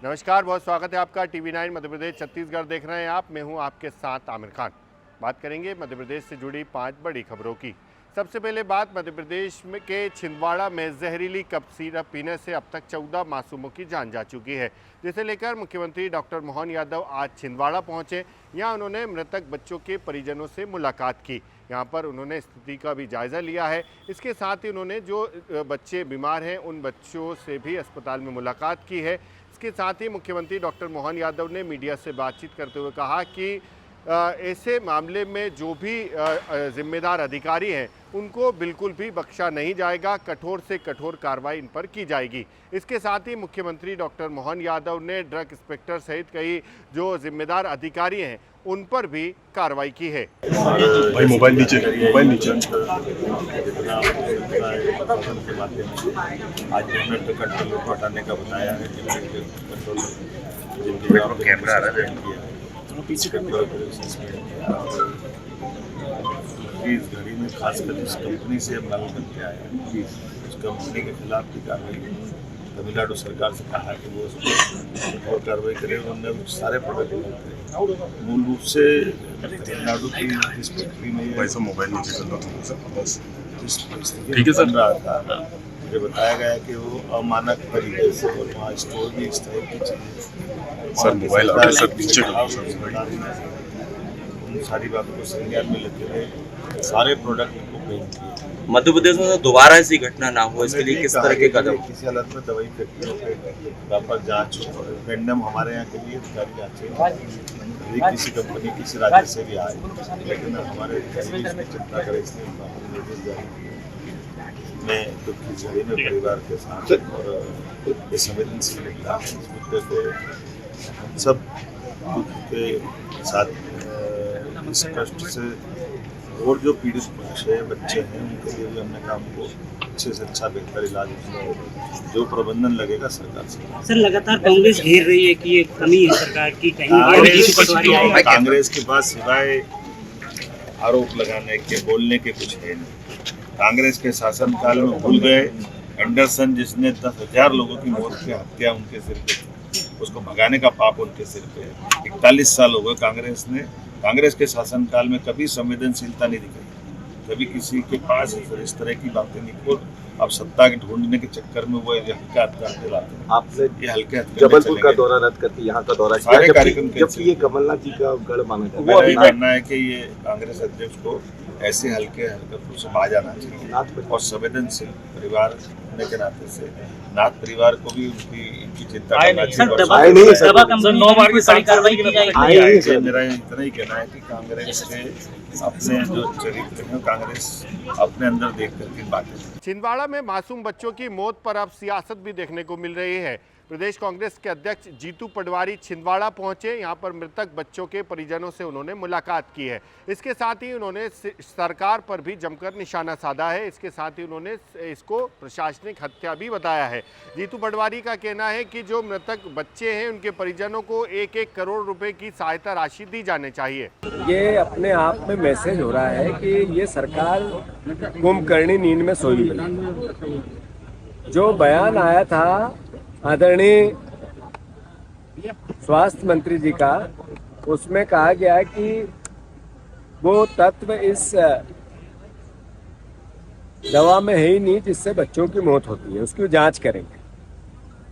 नमस्कार, बहुत स्वागत है आपका। टीवी9 मध्य प्रदेश छत्तीसगढ़ देख रहे हैं आप। मैं हूं आपके साथ आमिर खान। बात करेंगे मध्य प्रदेश से जुड़ी 5 बड़ी खबरों की। सबसे पहले बात मध्य प्रदेश में के छिंदवाड़ा में जहरीली कप सिरप पीने से अब तक 14 मासूमों की जान जा चुकी है, जिसे लेकर मुख्यमंत्री डॉक्टर मोहन यादव आज छिंदवाड़ा पहुंचे। यहां उन्होंने मृतक बच्चों के परिजनों से मुलाकात की। यहां पर उन्होंने स्थिति का भी जायज़ा लिया है। इसके साथ ही उन्होंने जो बच्चे बीमार हैं उन बच्चों से भी अस्पताल में मुलाकात की है। इसके साथ ही मुख्यमंत्री डॉक्टर मोहन यादव ने मीडिया से बातचीत करते हुए कहा कि ऐसे मामले में जो भी जिम्मेदार अधिकारी हैं उनको बिल्कुल भी बख्शा नहीं जाएगा, कठोर से कठोर कार्रवाई इन पर की जाएगी। इसके साथ ही मुख्यमंत्री डॉक्टर मोहन यादव ने ड्रग इंस्पेक्टर सहित कई जो जिम्मेदार अधिकारी हैं उन पर भी कार्रवाई की है। भाई मोबाइल नीचे आज हमने कंट्रोल को हटाने का बताया है, जिनके कैमरा आ रहा है इस घड़ी में खासकर इस कंपनी से हम मालूम करके आए हैं। उस कंपनी के खिलाफ भी कार्रवाई तमिलनाडु सरकार से कहा कि वो उसको और कार्रवाई करे। उन्होंने सारे प्रोडक्ट मूल रूप से तमिलनाडु की इस फैक्ट्री में मोबाइल नीचे चल रहा ठीक है सर रहा था। मुझे बताया गया कि वो अमानक तरीके से और वहाँ स्टोर भी इस तरह की चीज़ें सर मोबाइल सर नीचे उन सारी बातों को संज्ञान में लेते हुए सारे प्रोडक्ट को बैन किए। मध्य प्रदेश में दोबारा ऐसी घटना ना हो, इसके लिए किस तरह के कदम? किसी हालत में दवाई फैक्ट्रियों पे प्रॉपर जांच हो। रैंडम हमारे यहाँ के लिए अधिकारी जांचें किसी कंपनी किसी राज्य से भी आए, लेकिन हमारे चिंता करें इसलिए नोटिस जारी किए। मैं दुख की घड़ी में परिवार के साथ और ये संवेदनशील निकला है इस मुद्दे पे सब दुख के साथ इस कष्ट से और जो पीड़ित बच्चे हैं उनके लिए भी हमने काम को अच्छे से अच्छा बेहतर इलाज जो प्रबंधन लगेगा सरकार से। सर लगातार कांग्रेस घेर रही है कि ये कमी है सरकार की, कहीं कांग्रेस के पास सिवाय आरोप लगाने के बोलने के कुछ है नहीं। कांग्रेस के शासनकाल में भूल गए एंडरसन जिसने 10,000 लोगों की मौत की हत्या उनके सिर पे, उसको भगाने का पाप उनके सिर पे है। 41 साल हो गए कांग्रेस के शासनकाल में कभी संवेदनशीलता नहीं दिखाई, कभी किसी के पास इस तरह की बातें नहीं को। अब सत्ता के ढूंढने के चक्कर में वो हल्का हथियार दिलाते हैं। आपने ये हल्के हथियार जबलपुर का दौरा रद्द करके यहाँ का दौरा सारे कार्यक्रम जबकि ये कमलनाथ जी का गढ़ माना जाता है। वो अभी मानना है कि ये कांग्रेस अध्यक्ष को ऐसे हल्के हरकतों से बाज आना चाहिए और संवेदनशील परिवार होने के नाते से नाथ परिवार को भी इनकी चिंता करना चाहिए। मेरा इतना ही कहना है कि कांग्रेस के अपने जो चरित्र है कांग्रेस अपने अंदर देख करके बातें। छिंदवाड़ा में मासूम बच्चों की मौत पर अब सियासत भी देखने को मिल रही है। प्रदेश कांग्रेस के अध्यक्ष जीतू पटवारी छिंदवाड़ा पहुंचे। यहां पर मृतक बच्चों के परिजनों से उन्होंने मुलाकात की है। इसके साथ ही उन्होंने सरकार पर भी जमकर निशाना साधा है। इसके साथ ही उन्होंने इसको प्रशासनिक हत्या भी बताया है। जीतू पटवारी का कहना है कि जो मृतक बच्चे हैं उनके परिजनों को 1-1 करोड़ रुपए की सहायता राशि दी जानी चाहिए। ये अपने आप में मैसेज हो रहा है कि ये सरकार कुंभकर्णी नींद में सोई है। जो बयान आया था आदरणीय स्वास्थ्य मंत्री जी का, उसमें कहा गया है कि वो तत्व इस दवा में है ही नहीं जिससे बच्चों की मौत होती है, उसकी जांच करेंगे।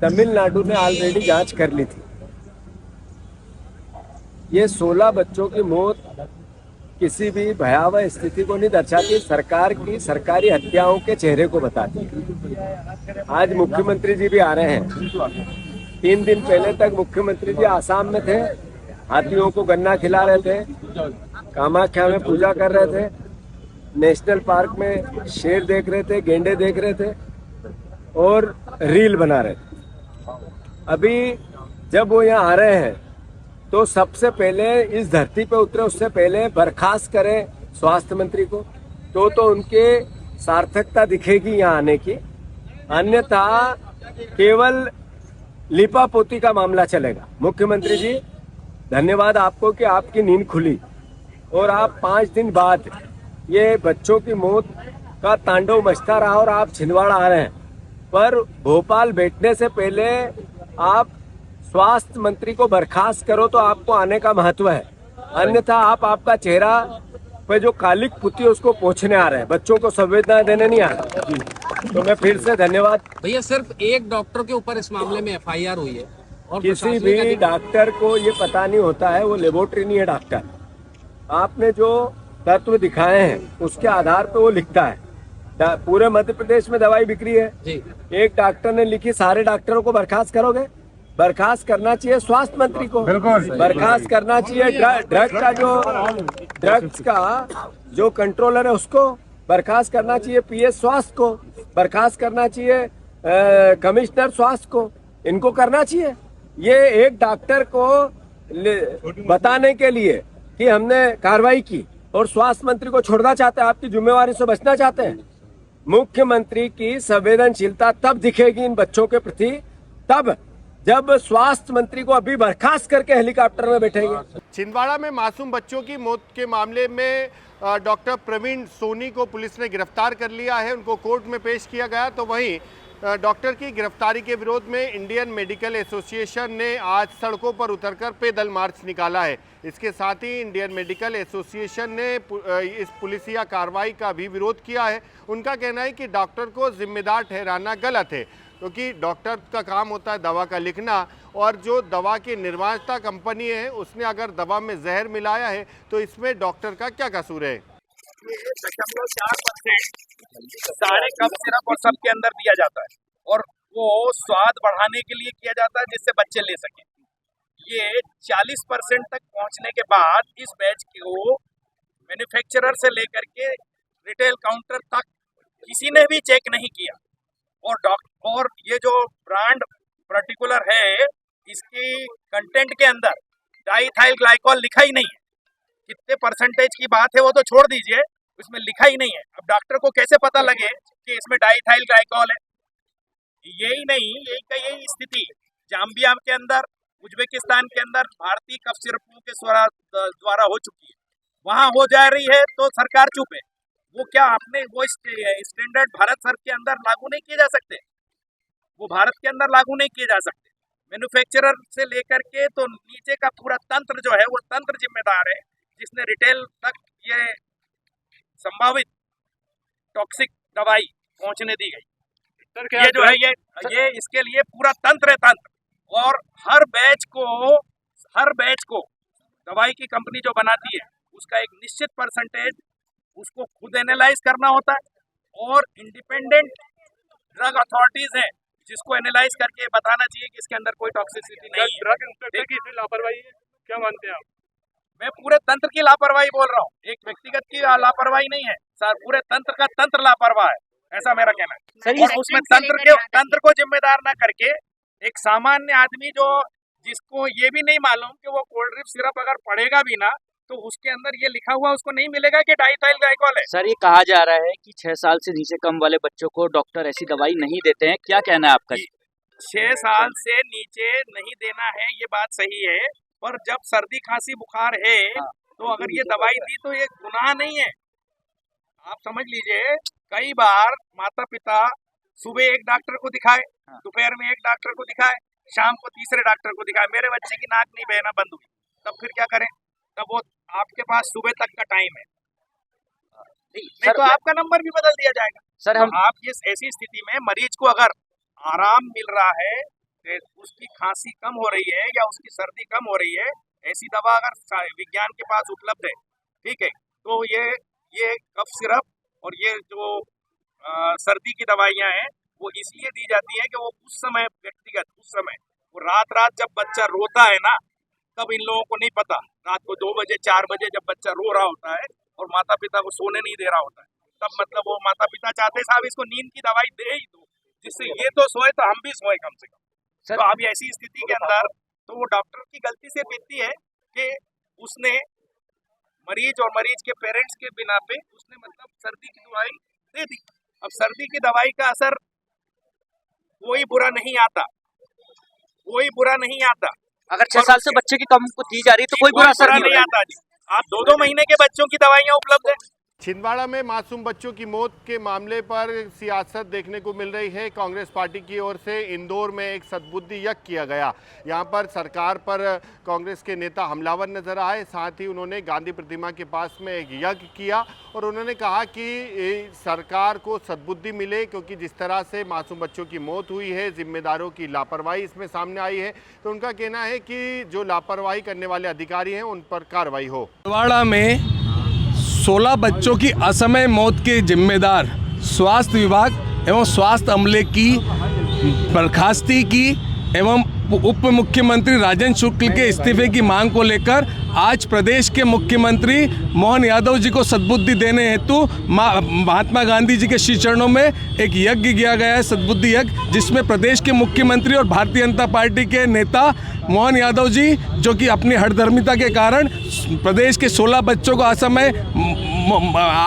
तमिलनाडु ने ऑलरेडी जांच कर ली थी। ये 16 बच्चों की मौत किसी भी भयावह स्थिति को नहीं दर्शाती, सरकार की सरकारी हत्याओं के चेहरे को बताती है। आज मुख्यमंत्री जी भी आ रहे हैं। 3 दिन पहले तक मुख्यमंत्री जी आसाम में थे, हाथियों को गन्ना खिला रहे थे, कामाख्या में पूजा कर रहे थे, नेशनल पार्क में शेर देख रहे थे, गेंडे देख रहे थे और रील बना रहे थे। अभी जब वो यहाँ आ रहे हैं तो सबसे पहले इस धरती पे उतरे उससे पहले बर्खास्त करें स्वास्थ्य मंत्री को, तो उनके सार्थकता दिखेगी यहाँ आने की। अन्यथा केवल लिपापोती का मामला चलेगा। मुख्यमंत्री जी धन्यवाद आपको कि आपकी नींद खुली और आप 5 दिन बाद ये बच्चों की मौत का तांडव मचता रहा और आप छिंदवाड़ा आ रहे हैं। पर भोपाल बैठने से पहले आप स्वास्थ्य मंत्री को बर्खास्त करो तो आपको आने का महत्व है, अन्यथा आप आपका चेहरा पे जो कालिक पुती है उसको पोंछने आ रहे हैं, बच्चों को संवेदना देने नहीं आ रहे। तो मैं फिर से धन्यवाद। भैया सिर्फ एक डॉक्टर के ऊपर इस मामले में एफआईआर हुई है और किसी भी डॉक्टर को ये पता नहीं होता है, वो लेबोरेटरी नहीं है डॉक्टर। आपने जो तत्व दिखाए हैं उसके आधार पे वो लिखता है। पूरे मध्य प्रदेश में दवाई बिक्री है जी। एक डॉक्टर ने लिखी, सारे डॉक्टरों को बर्खास्त करोगे? बर्खास्त करना चाहिए स्वास्थ्य मंत्री को, बर्खास्त करना चाहिए ड्रग्स का जो कंट्रोलर है उसको, बर्खास्त करना चाहिए पीएस स्वास्थ्य को, बर्खास्त करना चाहिए कमिश्नर स्वास्थ्य को, इनको करना चाहिए। ये एक डॉक्टर को बताने के लिए कि हमने कार्रवाई की और स्वास्थ्य मंत्री को छोड़ना चाहते हैं, आपकी जिम्मेवारी से बचना चाहते हैं। मुख्यमंत्री की संवेदनशीलता तब दिखेगी इन बच्चों के प्रति, तब जब स्वास्थ्य मंत्री को अभी बर्खास्त करके हेलीकॉप्टर में बैठेंगे। छिंदवाड़ा में मासूम बच्चों की मौत के मामले में डॉक्टर प्रवीण सोनी को पुलिस ने गिरफ्तार कर लिया है, उनको कोर्ट में पेश किया गया। तो वहीं डॉक्टर की गिरफ्तारी के विरोध में इंडियन मेडिकल एसोसिएशन ने आज सड़कों पर उतरकर पैदल मार्च निकाला है। इसके साथ ही इंडियन मेडिकल एसोसिएशन ने इस पुलिसिया कार्रवाई का भी विरोध किया है। उनका कहना है कि डॉक्टर को जिम्मेदार ठहराना गलत है, क्योंकि डॉक्टर का काम होता है दवा का लिखना, और जो दवा की निर्माता कंपनी है उसने अगर दवा में जहर मिलाया है तो इसमें डॉक्टर का क्या कसूर है? 0.4% सारे कफ सिरप और सबके अंदर दिया जाता है और वो स्वाद बढ़ाने के लिए किया जाता है जिससे बच्चे ले सकें। ये 40% तक पहुंचने के बाद इस बैच को मैन्युफैक्चरर से लेकर के रिटेल काउंटर तक किसी ने भी चेक नहीं किया। और ये जो ब्रांड पर्टिकुलर है इसकी कंटेंट के अंदर डाइथाइल ग्लाइकॉल लिखा ही नहीं है। कितने परसेंटेज की बात है वो तो छोड़ दीजिए, उसमें लिखा ही नहीं है। अब डॉक्टर को कैसे पता लगे कि इसमें डाइथाइल ग्लाइकॉल है? यही नहीं, यही स्थिति जाम्बिया के अंदर, उज्बेकिस्तान के अंदर भारतीय कफ सिरपों के द्वारा हो चुकी है। वहां हो जा रही है तो सरकार चुप है। वो क्या आपने वो स्टैंडर्ड भारत सर के अंदर लागू नहीं किए जा सकते? वो भारत के अंदर लागू नहीं किए जा सकते। मैन्युफैक्चरर से लेकर के तो नीचे का पूरा तंत्र जो है वो तंत्र जिम्मेदार है, जिसने रिटेल तक ये संभावित टॉक्सिक दवाई पहुंचने दी गई। ये जो है ये इसके लिए पूरा तंत्र है तंत्र। और हर बैच को दवाई की कंपनी जो बनाती है उसका एक निश्चित परसेंटेज उसको खुद एनालाइज करना होता है, और इंडिपेंडेंट ड्रग अथॉरिटीज हैं जिसको एनालाइज करके बताना चाहिए कि इसके अंदर कोई टॉक्सिसिटी नहीं है। ड्रग इंस्पेक्टर की लापरवाही है, क्या मानते हैं आप? मैं पूरे तंत्र की लापरवाही बोल रहा हूँ, एक व्यक्तिगत की लापरवाही नहीं है सर, पूरे तंत्र का तंत्र लापरवाह है, ऐसा मेरा कहना है। और उसमें तंत्र को जिम्मेदार ना करके एक सामान्य आदमी जिसको ये भी नहीं मालूम कि वो कोल्ड ड्रिप सिरप अगर पड़ेगा भी ना तो उसके अंदर ये लिखा हुआ उसको नहीं मिलेगा कि डाइथाइल ग्लाइकॉल है। सर ये कहा जा रहा है कि 6 साल से नीचे कम वाले बच्चों को डॉक्टर ऐसी दवाई नहीं देते हैं, क्या कहना है आपका? 6 साल से नीचे नहीं देना है ये बात सही है, पर जब सर्दी खांसी बुखार है तो अगर ये दवाई दी तो ये गुनाह नहीं है। आप समझ लीजिए, कई बार माता पिता सुबह एक डॉक्टर को दिखाए, दोपहर में एक डॉक्टर को दिखाए, शाम को तीसरे डॉक्टर को दिखाए, मेरे बच्चे की नाक नहीं बहना बंद हुई, तब फिर क्या करें? तब वो आपके पास सुबह तक का टाइम है, नहीं तो आपका नंबर भी बदल दिया जाएगा। सर हम आप इस ऐसी स्थिति में मरीज को अगर आराम मिल रहा है, उसकी खांसी कम हो रही है या उसकी सर्दी कम हो रही है, ऐसी दवा अगर विज्ञान के पास उपलब्ध है, ठीक है, तो ये कफ सिरप और ये जो सर्दी की दवाइयां हैं वो इसलिए दी जाती है कि वो उस समय वो रात जब बच्चा रोता है ना, तब इन लोगों को नहीं पता, रात को 2 बजे 4 बजे जब बच्चा रो रहा होता है और माता पिता को सोने नहीं दे रहा होता है, तब मतलब वो माता पिता चाहते हैं साहब इसको नींद की दवाई दे ही दो जिससे ये तो सोए तो हम भी सोए कम से कम। तो अब ऐसी स्थिति के अंदर तो वो डॉक्टर की गलती से बीतती है कि उसने मरीज और मरीज के पेरेंट्स के बिना पे उसने मतलब सर्दी की दवाई दे दी। अब सर्दी की दवाई का असर कोई बुरा नहीं आता। अगर 6 साल से बच्चे की कम को दी जा रही है तो कोई बुरा असर नहीं आता जी। आप 2-2 महीने के बच्चों की दवाइयाँ उपलब्ध है, छिंदवाड़ा में मासूम बच्चों की मौत के मामले पर सियासत देखने को मिल रही है। कांग्रेस पार्टी की ओर से इंदौर में एक सद्बुद्धि यज्ञ किया गया। यहां पर सरकार पर कांग्रेस के नेता हमलावर नजर आए। साथ ही उन्होंने गांधी प्रतिमा के पास में एक यज्ञ किया और उन्होंने कहा कि सरकार को सद्बुद्धि मिले, क्योंकि जिस तरह से मासूम बच्चों की मौत हुई है, जिम्मेदारों की लापरवाही इसमें सामने आई है। तो उनका कहना है कि जो लापरवाही करने वाले अधिकारी हैं उन पर कार्रवाई हो। छिंदवाड़ा में 16 बच्चों की असमय मौत के जिम्मेदार स्वास्थ्य विभाग एवं स्वास्थ्य अमले की बर्खास्ती की एवं उप मुख्यमंत्री राजेंद्र शुक्ल के इस्तीफे की मांग को लेकर आज प्रदेश के मुख्यमंत्री मोहन यादव जी को सद्बुद्धि देने हेतु महात्मा गांधी जी के श्री चरणों में एक यज्ञ किया गया है, सद्बुद्धि यज्ञ, जिसमें प्रदेश के मुख्यमंत्री और भारतीय जनता पार्टी के नेता मोहन यादव जी, जो कि अपनी हठधर्मिता के कारण प्रदेश के 16 बच्चों को असमय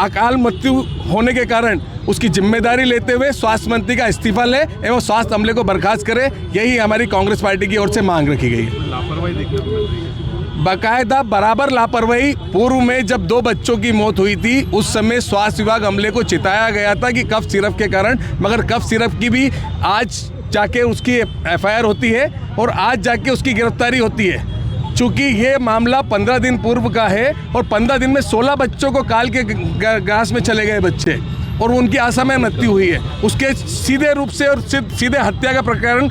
अकाल मृत्यु होने के कारण उसकी जिम्मेदारी लेते हुए स्वास्थ्य मंत्री का इस्तीफा ले एवं स्वास्थ्य अमले को बर्खास्त करे, यही हमारी कांग्रेस पार्टी की ओर से मांग रखी गई है। लापरवाही देखने को मिल रही है। बाकायदा बराबर लापरवाही पूर्व में जब 2 बच्चों की मौत हुई थी उस समय स्वास्थ्य विभाग अमले को चिताया गया था कि कफ सिरप के कारण, मगर कफ सिरप की भी आज जाके उसकी FIR होती है और आज जाके उसकी गिरफ्तारी होती है। चूँकि ये मामला 15 दिन पूर्व का है और 15 दिन में 16 बच्चों को काल के ग्रास में चले गए बच्चे और उनकी असमय मृत्यु हुई है, उसके सीधे रूप से और सीधे हत्या का प्रकरण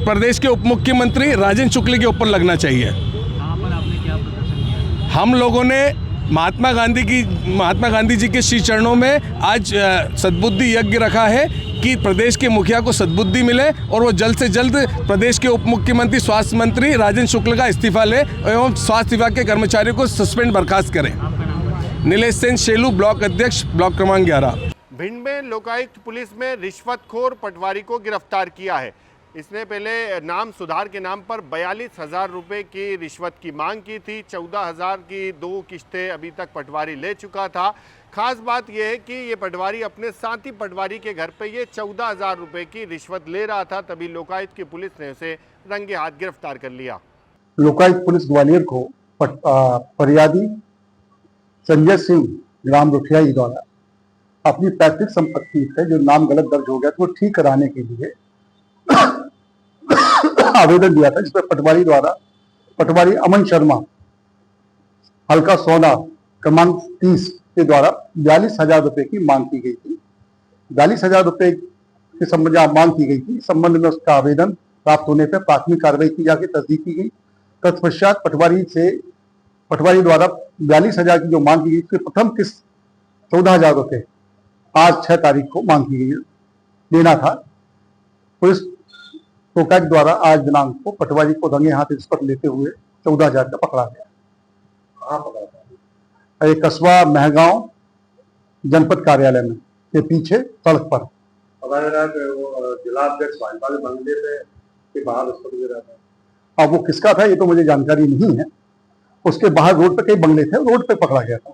प्रदेश के उप मुख्यमंत्री राजेंद्र शुक्ल के ऊपर लगना चाहिए। हम लोगों ने महात्मा गांधी जी के श्री चरणों में आज सद्बुद्धि यज्ञ रखा है कि प्रदेश के मुखिया को सद्बुद्धि मिले और वो जल्द से जल्द प्रदेश के उप मुख्यमंत्री स्वास्थ्य मंत्री राजेंद्र शुक्ल का इस्तीफा ले एवं स्वास्थ्य विभाग के कर्मचारियों को सस्पेंड बर्खास्त करें। नीलेश सेन शेलू, ब्लॉक अध्यक्ष, ब्लॉक क्रमांक 11। भिंड में लोकायुक्त पुलिस में रिश्वतखोर पटवारी को गिरफ्तार किया है। इसने पहले नाम सुधार के नाम पर 42,000 रुपये की रिश्वत की मांग की थी। 14,000 की 2 किश्तें अभी तक पटवारी ले चुका था। खास बात यह है कि ये पटवारी अपने साथी पटवारी के घर पे ये 14,000 रुपये की रिश्वत ले रहा था, तभी लोकायुक्त की पुलिस ने उसे रंगे हाथ गिरफ्तार कर लिया। लोकायुक्त पुलिस ग्वालियर को फरियादी संजय सिंह ग्राम रुखियाई द्वारा अपनी पैतृक संपत्ति से जो नाम गलत दर्ज हो गया था वो ठीक कराने के लिए आवेदन दिया था, जिसमें पटवारी अमन शर्मा हल्का सोना क्रमांक 30 के द्वारा 42,000 रुपये की मांग की गई थी। 42,000 रुपये के संबंध में मांग की गई थी। इस संबंध में उसका आवेदन प्राप्त होने पर प्राथमिक कार्रवाई की जाकर तस्दीक की गई। तत्पश्चात पटवारी द्वारा 42,000 की जो मांग की गई उसकी प्रथम किस्त 14,000 रुपये आज 6 तारीख को मांग की गई देना था। पुलिस लोकायुक्त द्वारा आज दिनांक को पटवारी को रंगे हाथ रिश्वत लेते हुए 14,000 का पकड़ा गया। एक कस्बा महगांव जनपद कार्यालय में के पीछे सड़क पर जिलाध्यक्ष बंगले के बाहर अब वो किसका था ये तो मुझे जानकारी नहीं है। उसके बाहर रोड पे कई बंगले थे, रोड पे पकड़ा गया था।